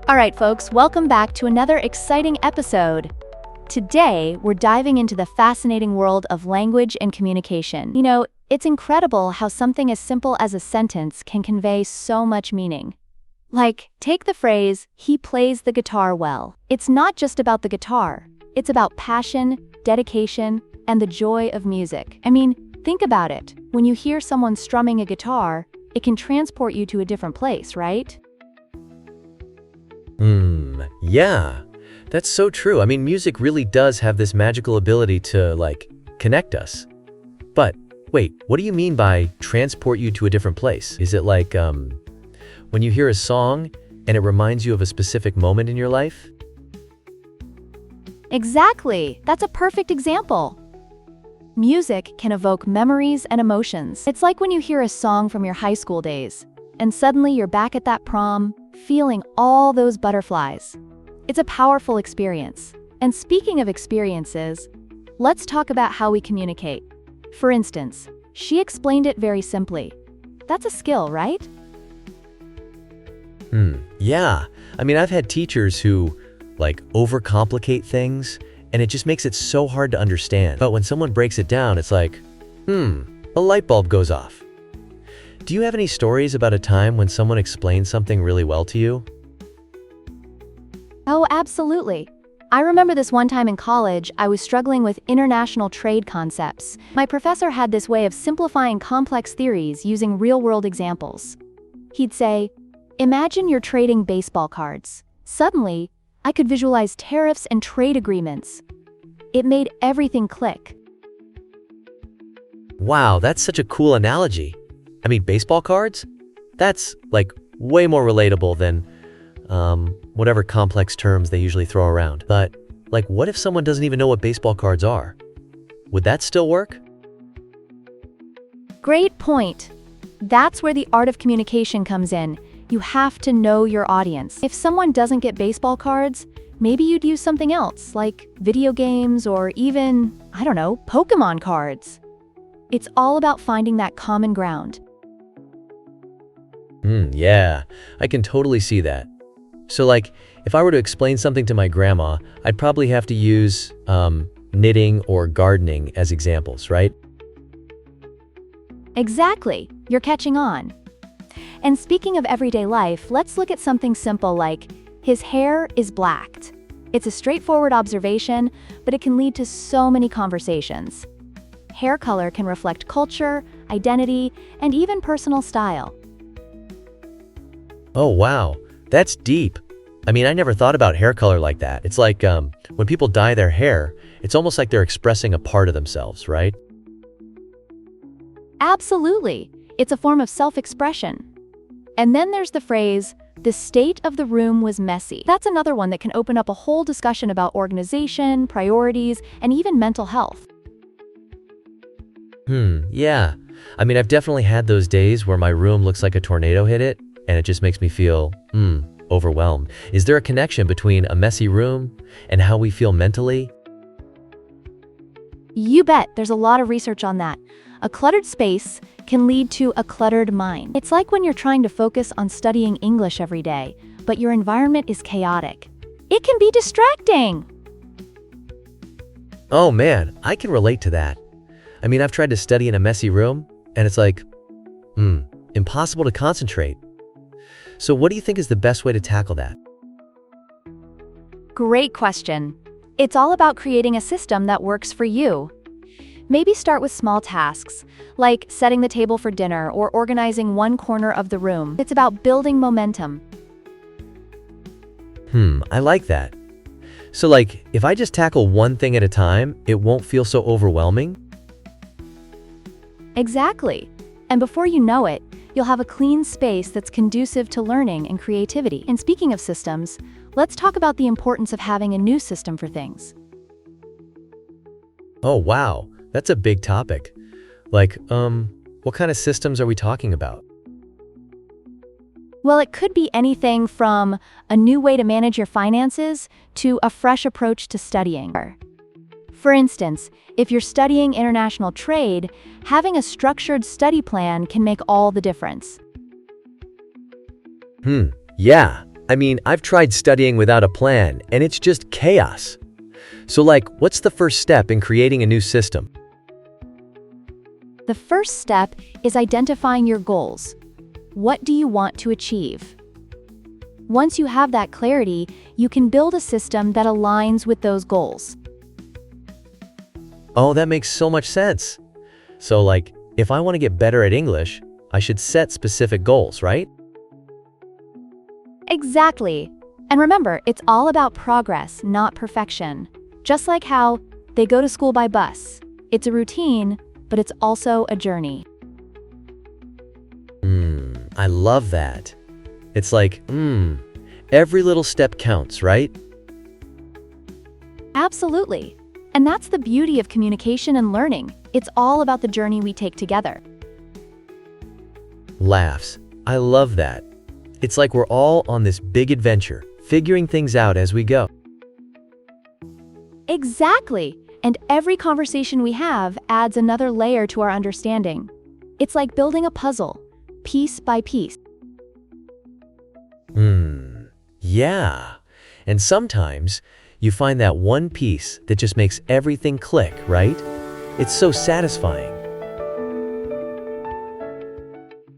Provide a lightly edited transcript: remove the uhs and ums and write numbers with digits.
All right, folks, welcome back to another exciting episode. Today, we're diving into the fascinating world of language and communication. You know, it's incredible how something as simple as a sentence can convey so much meaning. Like, take the phrase, "He plays the guitar well." It's not just about the guitar. It's about passion, dedication, and the joy of music. I mean, think about it. When you hear someone strumming a guitar, it can transport you to a different place, right? Yeah, that's so true. I mean, music really does have this magical ability to, connect us. But, wait, what do you mean by transport you to a different place? Is it like, when you hear a song and it reminds you of a specific moment in your life? Exactly. That's a perfect example. Music can evoke memories and emotions. It's like when you hear a song from your high school days, and suddenly you're back at that prom, feeling all those butterflies. It's a powerful experience. And speaking of experiences, let's talk about how we communicate. For instance, she explained it very simply. That's a skill, right? Yeah. I mean, I've had teachers who, overcomplicate things, and it just makes it so hard to understand. But when someone breaks it down, it's like, a light bulb goes off. Do you have any stories about a time when someone explained something really well to you? Oh, absolutely. I remember this one time in college, I was struggling with international trade concepts. My professor had this way of simplifying complex theories using real-world examples. He'd say, "Imagine you're trading baseball cards." Suddenly, I could visualize tariffs and trade agreements. It made everything click. Wow, that's such a cool analogy. I mean, baseball cards? That's, way more relatable than, whatever complex terms they usually throw around. But, what if someone doesn't even know what baseball cards are? Would that still work? Great point. That's where the art of communication comes in. You have to know your audience. If someone doesn't get baseball cards, maybe you'd use something else, like video games or even, Pokemon cards. It's all about finding that common ground. Yeah, I can totally see that. So, if I were to explain something to my grandma, I'd probably have to use knitting or gardening as examples, right? Exactly. You're catching on. And speaking of everyday life, let's look at something simple like, "His hair is blacked." It's a straightforward observation, but it can lead to so many conversations. Hair color can reflect culture, identity, and even personal style. Oh, wow. That's deep. I mean, I never thought about hair color like that. It's like when people dye their hair, it's almost like they're expressing a part of themselves, right? Absolutely. It's a form of self-expression. And then there's the phrase, "The state of the room was messy." That's another one that can open up a whole discussion about organization, priorities, and even mental health. Yeah. I mean, I've definitely had those days where my room looks like a tornado hit it, and it just makes me feel, overwhelmed. Is there a connection between a messy room and how we feel mentally? You bet, there's a lot of research on that. A cluttered space can lead to a cluttered mind. It's like when you're trying to focus on studying English every day, but your environment is chaotic. It can be distracting. Oh man, I can relate to that. I mean, I've tried to study in a messy room, and it's like, impossible to concentrate. So what do you think is the best way to tackle that? Great question. It's all about creating a system that works for you. Maybe start with small tasks, like setting the table for dinner or organizing one corner of the room. It's about building momentum. I like that. So if I just tackle one thing at a time, it won't feel so overwhelming? Exactly. And before you know it, you'll have a clean space that's conducive to learning and creativity. And speaking of systems, let's talk about the importance of having a new system for things. Oh, wow. That's a big topic. What kind of systems are we talking about? Well, it could be anything from a new way to manage your finances to a fresh approach to studying. For instance, if you're studying international trade, having a structured study plan can make all the difference. Yeah, I mean, I've tried studying without a plan, and it's just chaos. So what's the first step in creating a new system? The first step is identifying your goals. What do you want to achieve? Once you have that clarity, you can build a system that aligns with those goals. Oh, that makes so much sense. So if I want to get better at English, I should set specific goals, right? Exactly. And remember, it's all about progress, not perfection. Just like how they go to school by bus. It's a routine, but it's also a journey. I love that. It's every little step counts, right? Absolutely. And that's the beauty of communication and learning. It's all about the journey we take together. Laughs. I love that. It's like we're all on this big adventure, figuring things out as we go. Exactly. And every conversation we have adds another layer to our understanding. It's like building a puzzle, piece by piece. Yeah. And sometimes you find that one piece that just makes everything click, right? It's so satisfying.